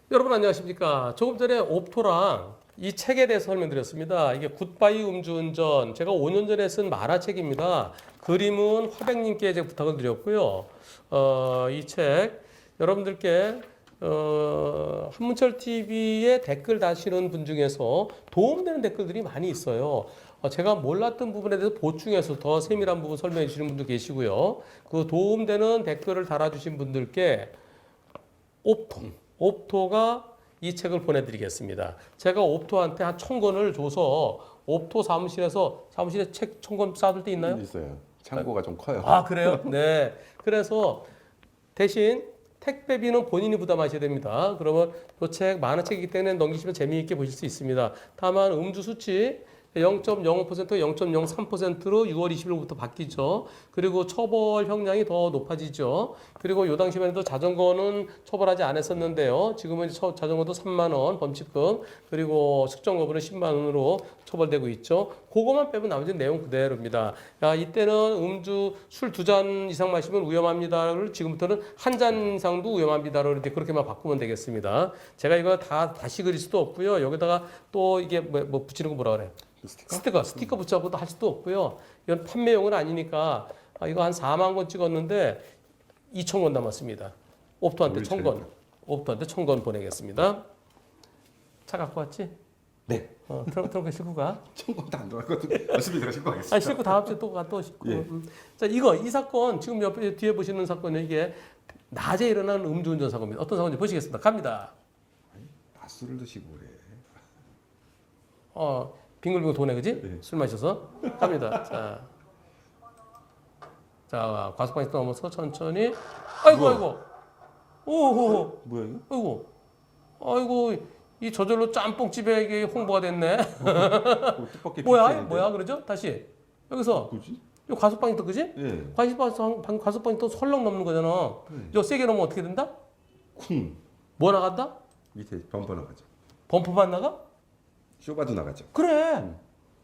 여러분 안녕하십니까? 조금 전에 옵토랑 이 책에 대해서 설명드렸습니다. 이게 굿바이 음주운전. 제가 5년 전에 쓴 만화책입니다. 그림은 화백님께 제가 부탁을 드렸고요. 이 책 여러분들께 한문철 TV에 댓글 다시는 분 중에서 도움되는 댓글들이 많이 있어요. 제가 몰랐던 부분에 대해서 보충해서 더 세밀한 부분 설명해 주시는 분도 계시고요. 그 도움되는 댓글을 달아주신 분들께 옵토가 이 책을 보내드리겠습니다. 제가 옵토한테 한 1000권을 줘서 옵토 사무실에 책 1000권 쌓아둘 때 있나요? 있어요. 창고가 좀 커요. 아, 그래요? 네. 그래서 대신 택배비는 본인이 부담하셔야 됩니다. 그러면 이 책 만화책이기 때문에 넘기시면 재미있게 보실 수 있습니다. 다만 음주 수치 0.05%, 0.03%로 6월 20일부터 바뀌죠. 그리고 처벌 형량이 더 높아지죠. 그리고 요 당시만 해도 자전거는 처벌하지 않았었는데요. 지금은 자전거도 3만 원 범칙금, 그리고 측정 거부는 10만 원으로 처벌되고 있죠. 그거만 빼면 나머지는 내용 그대로입니다. 야, 이때는 음주 술 2잔 이상 마시면 위험합니다를 지금부터는 1잔 이상도 위험합니다로 이렇게 그렇게만 바꾸면 되겠습니다. 제가 이거 다시 그릴 수도 없고요. 여기다가 또 이게 뭐 붙이는 거 뭐라 그래요? 스티커 붙여갖고도 할 수도 없고요. 이건 판매용은 아니니까 이거 한 4만 권 찍었는데 2천 권 남았습니다. 옵토한테 1000권. 옵토한테 1000권 보내겠습니다. 차 갖고 왔지? 네. 트렁크에 싣고 가. 창고도 안 들어갔거든요. 어차피 제가 싣고 가겠습니다. 아, 싣고 다음 주에 또 싣고. 예. 자, 이 사건 지금 옆에 뒤에 보시는 사건은 이게 낮에 일어나는 음주운전 사고입니다. 어떤 사고인지 보시겠습니다. 갑니다. 낮술을 드시고 그래. 빙글빙글 도네, 그지? 네. 술 마셔서. 갑니다. 자, 과속방지 넘어서 천천히. 아이고. 오호. 뭐야 이거? 아이고. 이 저절로 짬뽕집에 이게 홍보가 됐네. 뜻밖의 뭐야, 그러죠? 다시. 여기서. 뭐지? 이 과속방지 또, 그지? 예. 과속방지 또 설렁 넘는 거잖아. 이거 세게 넘으면 어떻게 된다? 쿵. 뭐 나간다? 밑에 범퍼 나가죠. 범퍼만 나가? 쇼바도 나가죠. 그래.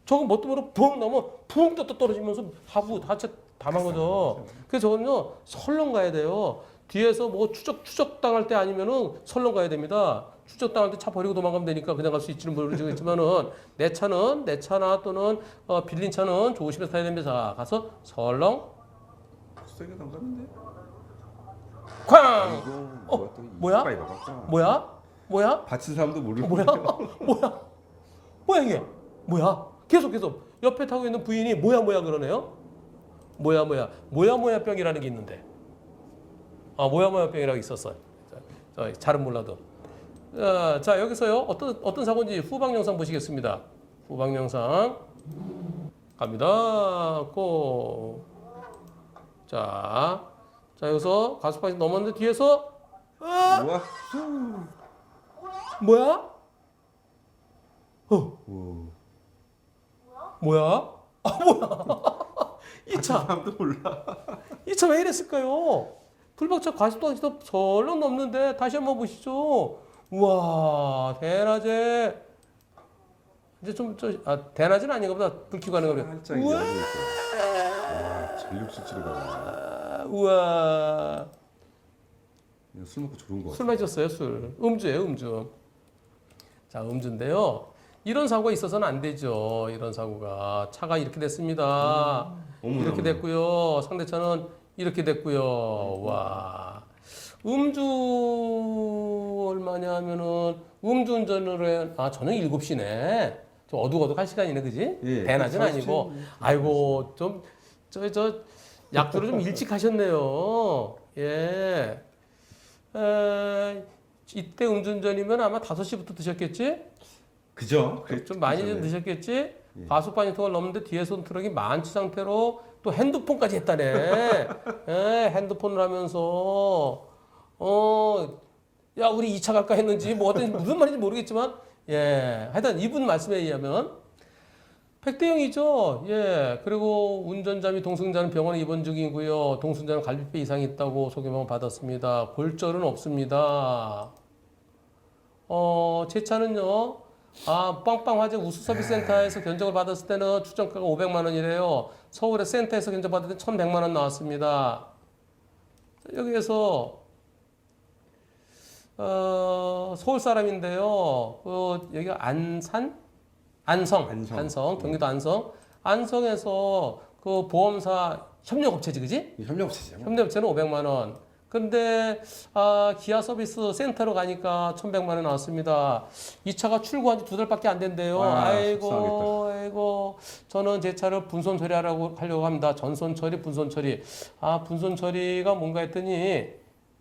저거 뭣도 모르고 붕 넘어 붕 또 떨어지면서 하체 다 망가져. 그래서 저거는요 설렁 가야 돼요. 뒤에서 뭐 추적 당할 때 아니면은 설렁 가야 됩니다. 추적 당할 때 차 버리고 도망가면 되니까 그냥 갈 수 있지는 모르겠지만은 내 차나 또는 빌린 차는 조심해서 타야 됩니다. 자, 가서 설렁 세게 나가는데? 쾅. 이거 뭐야? 뭐야? 받친 사람도 모르는 뭐야 이게? 뭐야? 계속 옆에 타고 있는 부인이 뭐야 그러네요. 뭐야 병이라는 게 있는데. 뭐야 병이라고 있었어요. 잘은 몰라도. 자, 여기서요 어떤 사고인지 후방 영상 보시겠습니다. 후방 영상 갑니다. 고. 자, 여기서 가속방지 넘었는데 뒤에서 우와. 뭐야? 오. 뭐야? 이 차. 사람도 몰라. 이 차 왜 이랬을까요? 불박차 과속도시도 설렁 넘는데 다시 한번 보시죠. 우와, 대낮에 이제 대낮은 아닌가 보다. 불 켜고 가는 거예요. 살짝 이제 알고 있어요. 와, 전력 수치를 가. 우와. 술 먹고 졸은 거 같아. 술 마셨어요, 술. 음주예요, 음주. 자, 음주인데요. 이런 사고가 있어서는 안 되죠. 이런 사고가. 차가 이렇게 됐습니다. 이렇게 됐고요. 상대차는 이렇게 됐고요. 와. 음주 얼마냐 하면은 음주운전으로 저녁 7시네. 좀 어둑어둑할 시간이네, 그지? 예, 대낮은 아니고. 아이고, 좀 약주를 좀 일찍 하셨네요. 예. 이때 음주운전이면 아마 5시부터 드셨겠지? 그죠? 좀 많이 좀 드셨겠지? 과속방지턱을 넘는데 뒤에서 온 트럭이 만취 상태로 또 핸드폰까지 했다네. 예, 핸드폰을 하면서 야, 우리 2차 갈까 했는지 무슨 말인지 모르겠지만 하여튼 이분 말씀에 의하면 백대형이죠. 예. 그리고 운전자 및 동승자는 병원에 입원 중이고요. 동승자는 갈비뼈 이상이 있다고 소개만 받았습니다. 골절은 없습니다. 제 차는요. 빵빵 화재 우수서비스센터에서 견적을 받았을 때는 추정가가 500만 원이래요. 서울의 센터에서 견적 받을 때 1,100만 원 나왔습니다. 여기에서 서울 사람인데요. 여기가 안성, 경기도 안성에서 그 보험사 협력업체지, 그지? 협력업체죠. 협력업체는 500만 원. 근데 기아 서비스 센터로 가니까 1,100만 원 나왔습니다. 이 차가 출고한 지 2달밖에 안 된대요. 아이고, 저는 제 차를 분손 처리하려고 합니다. 전손 처리, 분손 처리. 분손 처리가 뭔가 했더니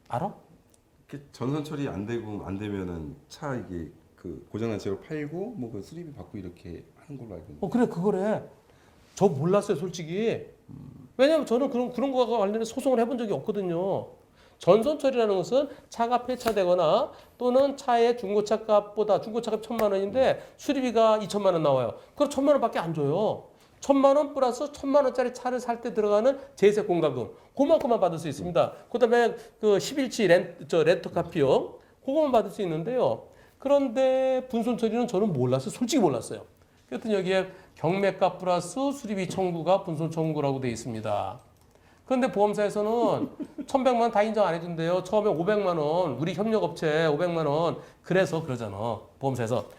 알아? 전선 처리 안 되면은 차 이게 그 고장난 채로 팔고 뭐 그 수리비 받고 이렇게 하는 걸로 알고 있는데. 그래, 그거래. 저 몰랐어요, 솔직히. 왜냐면 저는 그런 거와 관련해 소송을 해본 적이 없거든요. 전손 처리라는 것은 차가 폐차되거나 또는 차의 중고차 값보다 중고차 값 1,000만 원인데 수리비가 2,000만 원 나와요. 그럼 1,000만 원밖에 안 줘요. 1,000만 원 플러스 1,000만 원짜리 차를 살 때 들어가는 제세 공과금 그만큼만 받을 수 있습니다. 그다음에 그 10일치 렌터카 비용 그거만 받을 수 있는데요. 그런데 분손 처리는 저는 몰랐어요. 솔직히 몰랐어요. 그랬더니 여기에 경매가 플러스 수리비 청구가 분손 청구라고 되어 있습니다. 그런데 보험사에서는 1,100만 원 다 인정 안 해준대요. 처음에 500만 원, 우리 협력업체 500만 원. 그래서 그러잖아. 보험사에서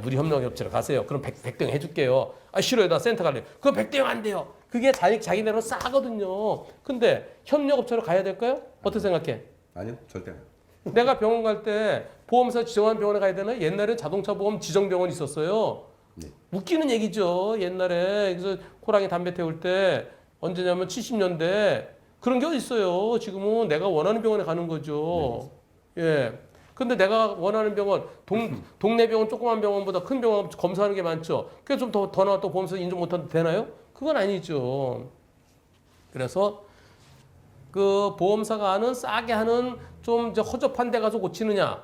우리 협력업체로 가세요. 그럼 100대 0 해줄게요. 싫어요. 나 센터 갈래요. 그럼 100대 0 안 돼요. 그게 자기네로 싸거든요. 근데 협력업체로 가야 될까요? 어떻게 생각해? 아니요, 절대 안. 내가 병원 갈 때 보험사 지정한 병원에 가야 되나? 옛날에 자동차 보험 지정 병원이 있었어요. 네. 웃기는 얘기죠. 옛날에 그래서 호랑이 담배 태울 때 언제냐면 70년대 그런 게 어디 있어요. 지금은 내가 원하는 병원에 가는 거죠. 예. 근데 내가 원하는 병원 동네 병원 조그만 병원보다 큰 병원 검사하는 게 많죠. 그게 좀 더 나왔다고 보험사 인정 못하도 되나요? 그건 아니죠. 그래서 그 보험사가 하는 싸게 하는 좀 이제 허접한 데 가서 고치느냐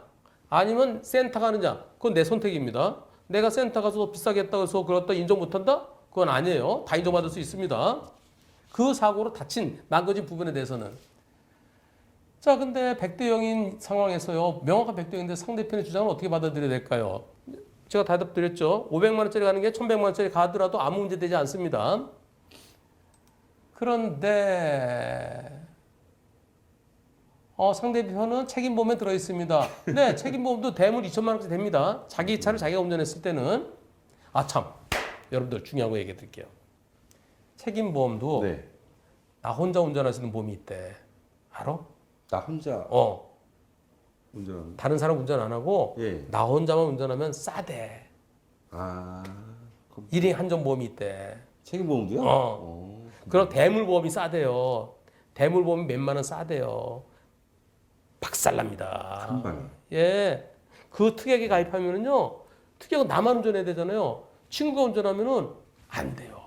아니면 센터 가느냐 그건 내 선택입니다. 내가 센터 가서 비싸게 했다고 해서 그렇다 인정 못한다? 그건 아니에요. 다 인정받을 수 있습니다. 그 사고로 다친 망가진 부분에 대해서는 자 근데 100대 0인 상황에서요. 명확한 100대 0인데 상대편의 주장을 어떻게 받아들여야 될까요? 제가 대답 드렸죠. 500만 원짜리 가는 게 1,100만 원짜리 가더라도 아무 문제 되지 않습니다. 그런데 상대편은 책임보험에 들어있습니다. 네, 책임보험도 대물 2천만 원까지 됩니다. 자기 차를 자기가 운전했을 때는 참 여러분들 중요한 거 얘기해 드릴게요. 책임보험도 네. 나 혼자 운전하시는 보험이 있대. 알아? 나 혼자 운전. 다른 사람 운전 안 하고 예. 나 혼자만 운전하면 싸대. 그럼 1인 한전보험이 있대. 책임보험도요? 그럼 대물보험이 싸대요. 대물보험이 몇만 원 싸대요. 박살납니다. 금방. 예. 그 특약에 가입하면은요. 특약은 나만 운전해야 되잖아요. 친구가 운전하면은 안 돼요.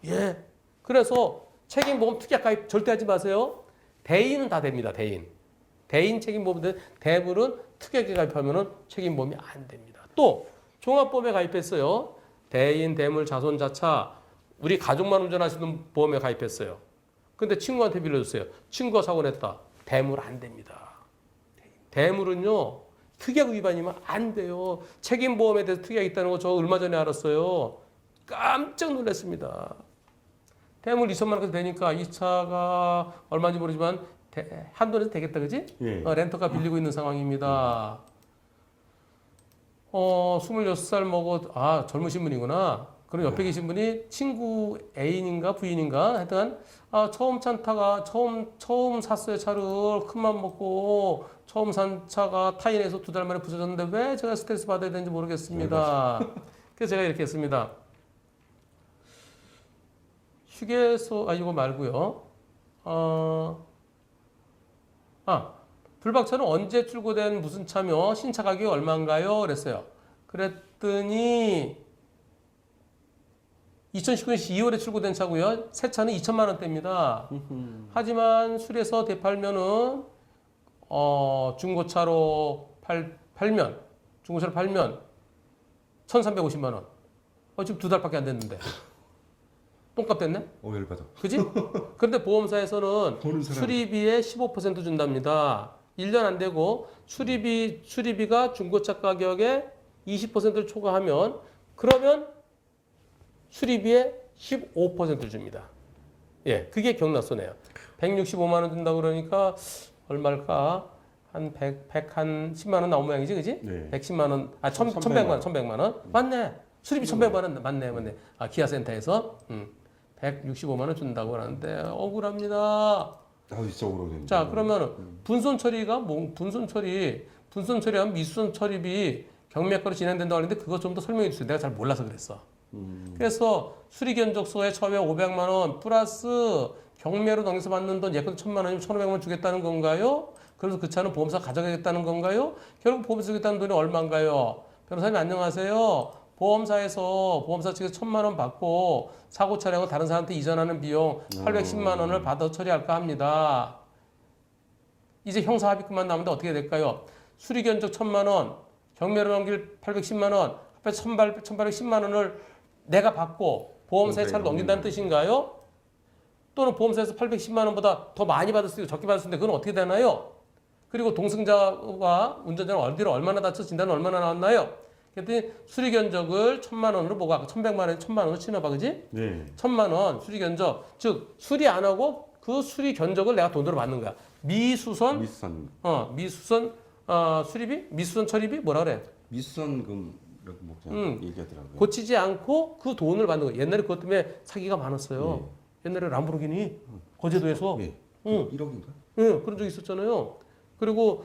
예. 그래서 책임보험 특약 가입 절대 하지 마세요. 대인은 다 됩니다. 대인 책임보험인데 대물은 특약에 가입하면은 책임보험이 안 됩니다. 또 종합보험에 가입했어요. 대인, 대물, 자손, 자차 우리 가족만 운전하시는 보험에 가입했어요. 근데 친구한테 빌려줬어요. 친구가 사고 냈다. 대물 안 됩니다. 대물은요. 특약 위반이면 안 돼요. 책임보험에 대해서 특약이 있다는 거 저 얼마 전에 알았어요. 깜짝 놀랐습니다. 대물 2천만 원까지 되니까 이 차가 얼마인지 모르지만 한돈에서 되겠다, 그지? 예. 렌터카 빌리고 있는 상황입니다. 26살 먹어, 젊으신 분이구나. 그럼 옆에 계신 분이 친구 애인인가 부인인가 하여튼 처음 샀어요 차를 큰맘 먹고 처음 산 차가 타인에서 2달 만에 부서졌는데 왜 제가 스트레스 받아야 되는지 모르겠습니다. 그래서 제가 이렇게 했습니다. 휴게소 이거 말고요. 불박차는 언제 출고된 무슨 차며 신차 가격이 얼마인가요? 그랬어요. 그랬더니 2019년 2월에 출고된 차고요. 새 차는 2천만 원대입니다. 하지만 수리해서 되팔면은 중고차로 팔면 1,350만 원. 지금 2달밖에 안 됐는데. 똥값 됐네? 열받아. 그지? 그런데 보험사에서는 보는 사람. 수리비의 15% 준답니다. 1년 안 되고 수리비가 중고차 가격의 20%를 초과하면 그러면 수리비의 15%를 줍니다. 예, 그게 경락손해요. 165만 원 준다고 그러니까 얼마일까? 한 100한 10만 원 나온 모양이지, 그지? 네. 110만 원, 1100만 원. 맞네. 수리비 1100만 원 맞네. 아, 기아센터에서 165만 원 준다고 하는데 억울합니다. 나도 진짜 오래됐는데. 자, 그러면 분손 처리가 분손 처리하면 미수손 처리비 경매가로 진행된다고 하는데 그거 좀 더 설명해 주세요. 내가 잘 몰라서 그랬어. 그래서 수리견적소에 처음에 500만 원 플러스 경매로 넘겨서 받는 돈 예컨대 1000만 원이면 1500만 원 주겠다는 건가요? 그래서 그 차는 보험사 가져가겠다는 건가요? 결국 보험사 주겠다는 돈이 얼마인가요? 변호사님 안녕하세요. 보험사 측에서 1000만 원 받고 사고 차량을 다른 사람한테 이전하는 비용 810만 원을 받아 처리할까 합니다. 이제 형사합의금만 나오는데 어떻게 될까요? 수리견적 1000만 원, 경매로 넘길 810만 원, 합해서 1810만 원을 내가 받고 보험사에 차를 넘긴다는 뜻인가요? 또는 보험사에서 810만 원보다 더 많이 받을 수도 있고 적게 받을 수 있는데 그건 어떻게 되나요? 그리고 동승자와 운전자는 어디를 얼마나 다쳐 진단은 얼마나 나왔나요? 그랬더니 수리견적을 1000만 원으로 보고 아까 1100만 원에 1000만 원으로 치나봐, 그지? 네. 1000만 원 수리견적, 즉 수리 안 하고 그 수리견적을 내가 돈으로 받는 거야. 미수선 수리비? 미수선 처리비? 뭐라 그래? 미수선금 이렇게 뭐 그냥 얘기하더라고요. 고치지 않고 그 돈을 받는 거야. 옛날에 그것 때문에 사기가 많았어요. 네. 옛날에 람보르기니 거제도에서 네. 응. 1억인가? 응, 그런 적 있었잖아요. 그리고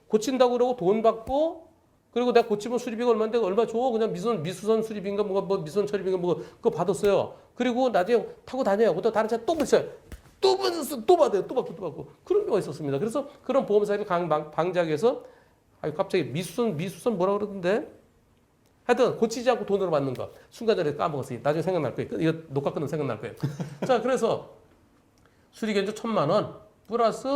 고친다고 그러고 돈 받고 그리고 내가 고치면 수리비가 얼마인데 얼마 줘? 그냥 미수선 수리비인가 뭐 미수선 처리비인가 뭐 그거 받았어요. 그리고 나중에 타고 다녀요. 그것도 다른 차 또 붙여요. 또 받았어. 또 받아요. 또 받고. 그런 경우가 있었습니다. 그래서 그런 보험사를 방지하기 위해서 갑자기 미수선 뭐라 그러던데? 하여튼 고치지 않고 돈으로 받는 거. 순간적으로 까먹었어요. 나중에 생각날 거예요. 이거 녹화 끝나면 생각날 거예요. 자, 그래서 수리견적 1000만 원 플러스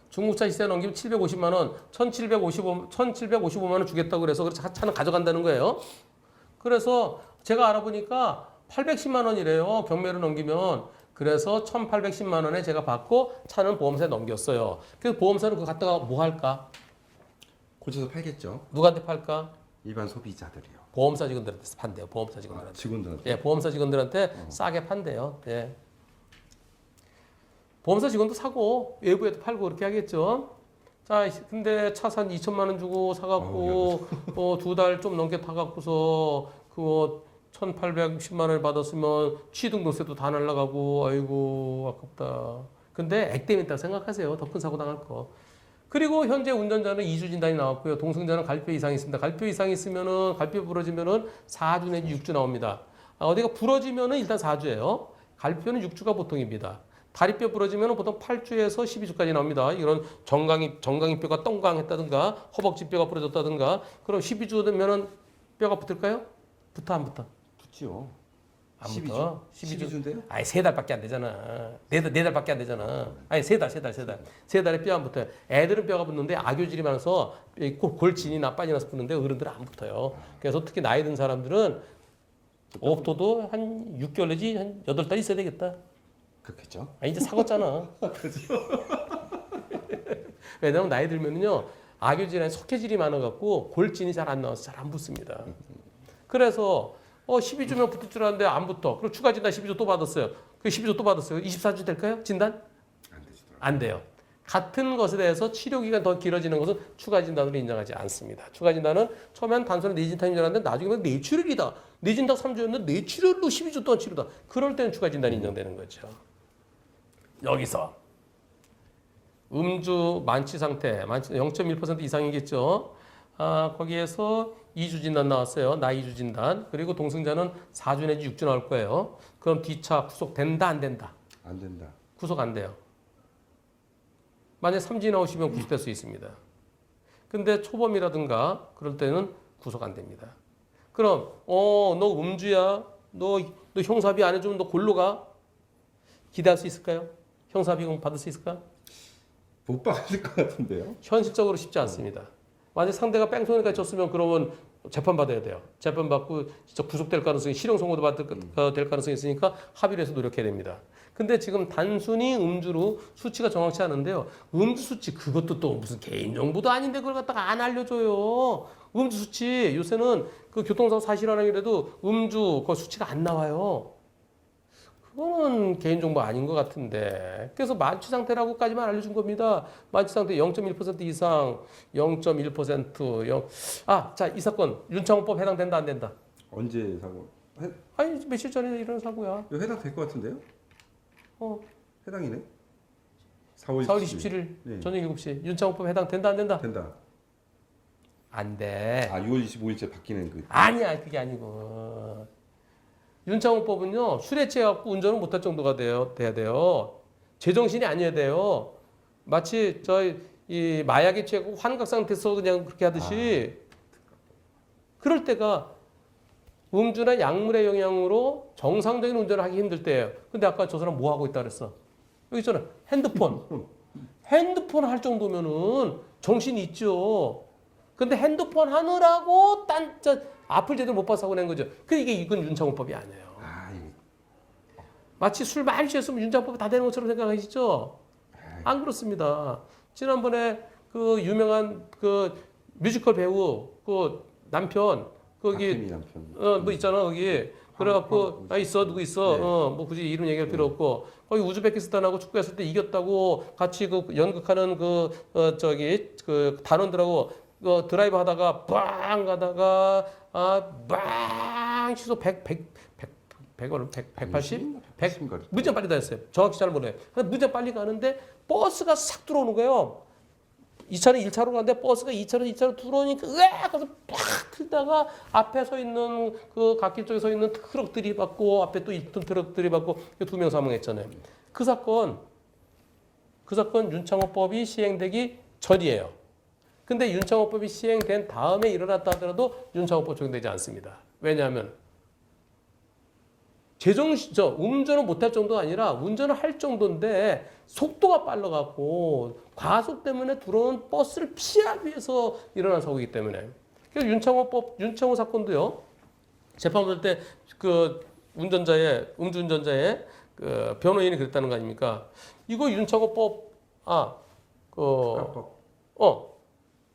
중국차 시세 넘기면 750만 원, 1755만 원 주겠다고 그래서 차는 가져간다는 거예요. 그래서 제가 알아보니까 810만 원이래요. 경매로 넘기면. 그래서 1810만 원에 제가 받고 차는 보험사에 넘겼어요. 그래서 보험사는 그거 갖다가 뭐 할까? 고쳐서 팔겠죠. 누구한테 팔까? 일반 소비자들이요. 보험사 직원들한테 판대요. 보험사 직원들한테. 직원들한테. 예, 보험사 직원들한테 싸게 판대요. 예. 보험사 직원도 사고 외부에도 팔고 그렇게 하겠죠. 자, 근데 차 산 2천만 원 주고 사갖고 2달 좀 넘게 타갖고서 그거 1,810만 원을 받았으면 취등록세도 다 날라가고 아이고 아깝다. 근데 액땜이 있다고 생각하세요. 더 큰 사고 당할 거. 그리고 현재 운전자는 2주 진단이 나왔고요. 동승자는 갈표 이상이 있습니다. 갈표 이상이 있으면은 갈표 부러지면은 4주 내지 6주 나옵니다. 어디가 부러지면은 일단 4주예요. 갈표는 6주가 보통입니다. 다리뼈 부러지면 보통 8주에서 12주까지 나옵니다. 이런 정강이뼈가 똥강했다든가 허벅지뼈가 부러졌다든가 그럼 12주 되면은 뼈가 붙을까요? 붙어 안 붙어? 붙지요. 안 붙어. 12주인데요? 아니 3달밖에 안 되잖아. 4달밖에 안 되잖아. 아니 3달에 뼈 안 붙어요. 애들은 뼈가 붙는데 악교질이 많아서 골진이나 빠지 나서 붙는데 어른들은 안 붙어요. 그래서 특히 나이 든 사람들은 없어도 한 6개월 내지 한 8달 있어야 되겠다. 그렇겠죠. 아 이제 사갔잖아. 왜냐면 나이 들면은요 악유질이나 석회질이 많아갖고 골진이 잘 안 나와서 잘 안 붙습니다. 그래서 12주면 붙을 줄 알았는데 안 붙어. 그리고 추가 진단 12주 또 받았어요. 그 12주 또 받았어요. 24주 될까요? 진단? 안 되시더라고요. 안 돼요. 같은 것에 대해서 치료 기간 더 길어지는 것은 추가 진단으로 인정하지 않습니다. 추가 진단은 처음엔 단순히 뇌진탕인 줄 알았는데 나중에 뇌출혈이다. 뇌진탕 3주였는데 뇌출혈로 12주 동안 치료다. 그럴 때는 추가 진단이 인정되는 거죠. 여기서 음주 만취 상태, 0.1% 이상이겠죠. 거기에서 2주 진단 나왔어요. 나 2주 진단. 그리고 동승자는 4주 내지 6주 나올 거예요. 그럼 뒤차 구속된다, 안 된다? 안 된다. 구속 안 돼요. 만약 3주 나오시면 구속될 수 있습니다. 근데 초범이라든가 그럴 때는 구속 안 됩니다. 그럼 너 음주야? 너 형사비 안 해주면 너 골로 가? 기대할 수 있을까요? 형사비금 받을 수 있을까? 못 받을 것 같은데요. 현실적으로 쉽지 않습니다. 만약 상대가 뺑소니까지 쳤으면 그러면 재판 받아야 돼요. 재판 받고 진짜 구속될 가능성이 실형 선고도 될 가능성이 있으니까 합의를 해서 노력해야 됩니다. 근데 지금 단순히 음주로 수치가 정확치 않은데요. 음주 수치 그것도 또 무슨 개인정보도 아닌데 그걸 갖다가 안 알려줘요. 음주 수치 요새는 그 교통사고 사실화랑이라도 음주 그 수치가 안 나와요. 그거는 개인정보 아닌 것 같은데. 그래서 만취 상태라고까지만 알려준 겁니다. 만취 상태 0.1% 이상, 0.1%, 자, 이 사건 윤창호법 해당된다 안 된다? 언제 사고? 아니 며칠 전에 일어난 사고야. 이거 해당 될 것 같은데요? 어, 해당이네. 4월 4월 27일. 27일 네. 저녁 7시 윤창호법 해당된다 안 된다? 된다. 안 돼. 6월 25일째 바뀌는 그. 아니야 그게 아니고 윤창호법은요 술에 취해갖고 운전을 못할 정도가 돼야 돼요. 제정신이 아니어야 돼요. 마치 이 마약에 취하고 환각 상태에서 그냥 그렇게 하듯이 그럴 때가 음주나 약물의 영향으로 정상적인 운전을 하기 힘들 때예요. 근데 아까 저 사람 뭐 하고 있다 그랬어? 여기 있잖아 핸드폰. 핸드폰 할 정도면은 정신이 있죠. 근데 핸드폰 하느라고 앞을 제대로 못 봐서 사고 낸 거죠. 이건 윤창호법이 아니에요. 마치 술 많이 취했으면 윤창호법이 다 되는 것처럼 생각하시죠? 안 그렇습니다. 지난번에 그 유명한 그 뮤지컬 배우 그 남편 거기 남편. 뭐 있잖아 거기 그래갖고 누구 있어 네. 뭐 굳이 이름 얘기할 필요 없고 거기 우즈베키스탄하고 축구했을 때 이겼다고 같이 그 연극하는 그 단원들하고 드라이브 하다가 빵 가다가 빵 시속 180? 100? 무지한 빨리 다녔어요. 정확히 잘 모르요. 무지한 빨리 가는데 버스가 싹 들어오는 거예요. 2차는 1차로 가는데 버스가 2차로 들어오니까 으악 가서 팍 틀다가 앞에 서 있는 그 갓길 쪽에 서 있는 트럭들이 받고 앞에 또 있던 트럭들이 받고 2명 사망했잖아요. 그 사건 윤창호법이 시행되기 전이에요. 근데 윤창호법이 시행된 다음에 일어났다 하더라도 윤창호법 적용되지 않습니다. 왜냐하면 운전을 못할 정도가 아니라 운전을 할 정도인데 속도가 빨라갖고 과속 때문에 들어오는 버스를 피하기 위해서 일어난 사고이기 때문에. 그래서 윤창호 사건도요. 재판 받을 때 그 음주운전자의 그 변호인이 그랬다는 거 아닙니까? 이거 윤창호법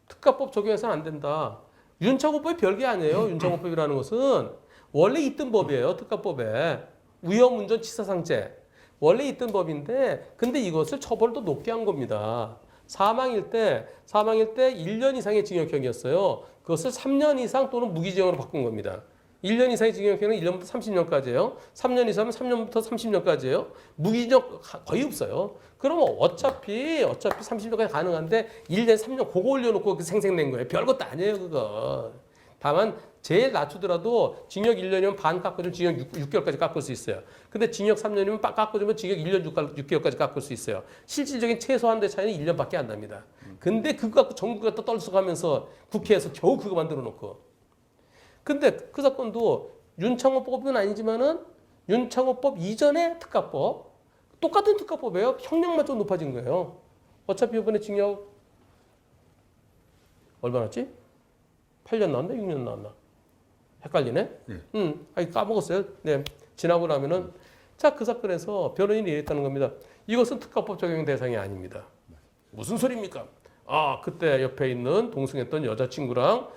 특가법 적용해서는 안 된다. 윤창호법이 별게 아니에요. 윤창호법이라는 것은 원래 있던 법이에요. 특가법에. 위험운전치사상죄. 원래 있던 법인데 근데 이것을 처벌을 더 높게 한 겁니다. 사망일 때 1년 이상의 징역형이었어요. 그것을 3년 이상 또는 무기징역으로 바꾼 겁니다. 1년 이상의 징역형은 1년부터 30년까지예요. 3년 이상은 3년부터 30년까지예요. 무기징역 거의 없어요. 그러면 어차피 30년까지 가능한데 1년 3년 그거 올려놓고 생생낸 거예요. 별것도 아니에요 그거. 다만 제일 낮추더라도 징역 1년이면 반 깎아주면 징역 6개월까지 깎을 수 있어요. 근데 징역 3년이면 깎아주면 징역 1년 6개월까지 깎을 수 있어요. 실질적인 최소한대 차이는 1년밖에 안 납니다. 근데 그거 갖고 정부가 또 떨썩하면서 국회에서 겨우 그거 만들어 놓고. 근데 그 사건도 윤창호법은 아니지만은 윤창호법 이전의 특가법 똑같은 특가법이에요. 형량만 좀 높아진 거예요. 어차피 이번에 징역 얼마 났지? 8년 나왔나? 6년 나왔나? 헷갈리네? 까먹었어요. 네. 지나고 나면은 그 사건에서 변호인이 이랬다는 겁니다. 이것은 특가법 적용 대상이 아닙니다. 무슨 소리입니까? 그때 옆에 있는 동승했던 여자친구랑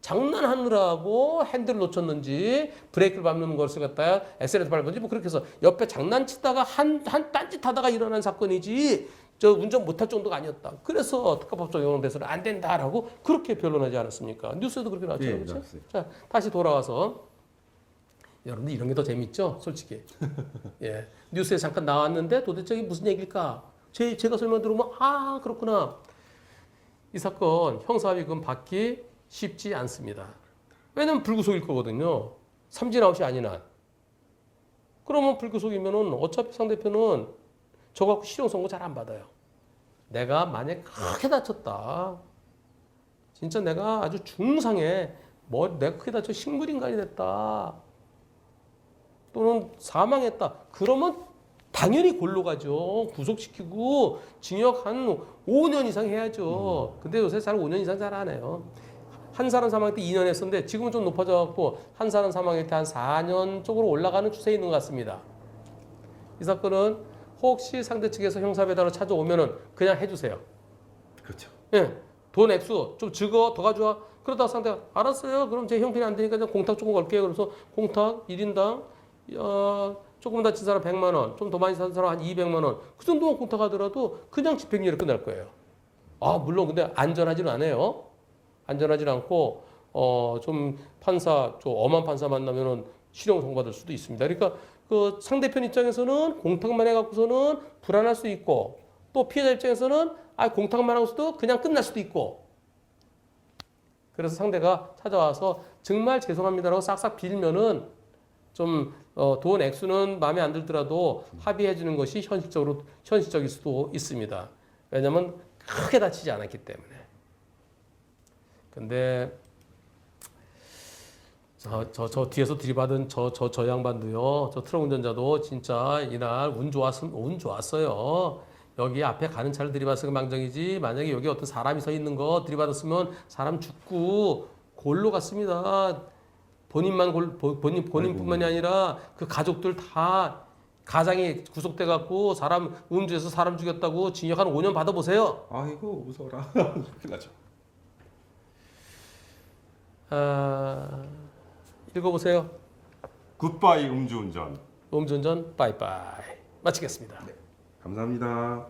장난하느라고 핸들을 놓쳤는지 브레이크를 밟는 것을 갖다가 엑셀레이터 밟은지 뭐 그렇게 해서 옆에 장난치다가 한 딴짓 하다가 일어난 사건이지 운전 못할 정도가 아니었다. 그래서 특가법 적용돼서는 안 된다라고 그렇게 변론하지 않았습니까? 뉴스에도 그렇게 나왔죠. 예, 그렇죠? 나왔어요. 자, 다시 돌아와서 여러분들 이런 게 더 재밌죠? 솔직히. 예. 뉴스에 잠깐 나왔는데 도대체 이게 무슨 얘기일까? 제가 설명 들으면 그렇구나. 이 사건 형사합의금 받기 쉽지 않습니다. 왜냐면 불구속일 거거든요. 삼진 아웃이 아닌 한. 그러면 불구속이면은 어차피 상대편은 저거 갖고 실형 선고 잘 안 받아요. 내가 만약 크게 다쳤다. 진짜 내가 아주 중상해. 내가 크게 다쳐 식물인간이 됐다. 또는 사망했다. 그러면 당연히 골로 가죠. 구속시키고 징역 한 5년 이상 해야죠. 근데 요새 잘 5년 이상 잘 안 해요. 한 사람 사망할 때 2년 했었는데 지금은 좀 높아져갖고 한 사람 사망할 때 한 4년 쪽으로 올라가는 추세에 있는 것 같습니다. 이 사건은 혹시 상대 측에서 형사배달을 찾아오면은 그냥 해주세요. 그렇죠. 예, 돈 액수 좀 적어 더 가져와. 그러다가 상대가 알았어요. 그럼 제 형편이 안 되니까 그냥 공탁 조금 걸게요. 그래서 공탁 1인당 조금 다친 사람 100만 원, 좀 더 많이 산 사람 한 200만 원, 그 정도만 공탁하더라도 그냥 집행유예로 끝날 거예요. 물론 근데 안전하지는 않아요. 안전하지 않고 좀 좀 엄한 판사 만나면은 실형 선고받을 수도 있습니다. 그러니까 그 상대편 입장에서는 공탁만 해갖고서는 불안할 수 있고 또 피해자 입장에서는 공탁만 하고서도 그냥 끝날 수도 있고 그래서 상대가 찾아와서 정말 죄송합니다라고 싹싹 빌면은 좀 돈 액수는 마음에 안 들더라도 합의해 주는 것이 현실적일 수도 있습니다. 왜냐하면 크게 다치지 않았기 때문에. 근데 저 뒤에서 들이받은 저 양반도요. 저 트럭 운전자도 진짜 이날 운 좋았어요. 여기 앞에 가는 차를 들이받아서 망정이지. 만약에 여기 어떤 사람이 서 있는 거 들이받았으면 사람 죽고 골로 갔습니다. 본인뿐만이 아니라 그 가족들 다 가장이 구속돼 갖고 사람 음주해서 사람 죽였다고 징역 한 5년 받아보세요. 아이고 무서워라. 큰일 나죠. 읽어보세요. 굿바이 음주운전. 음주운전 빠이빠이 마치겠습니다. 감사합니다.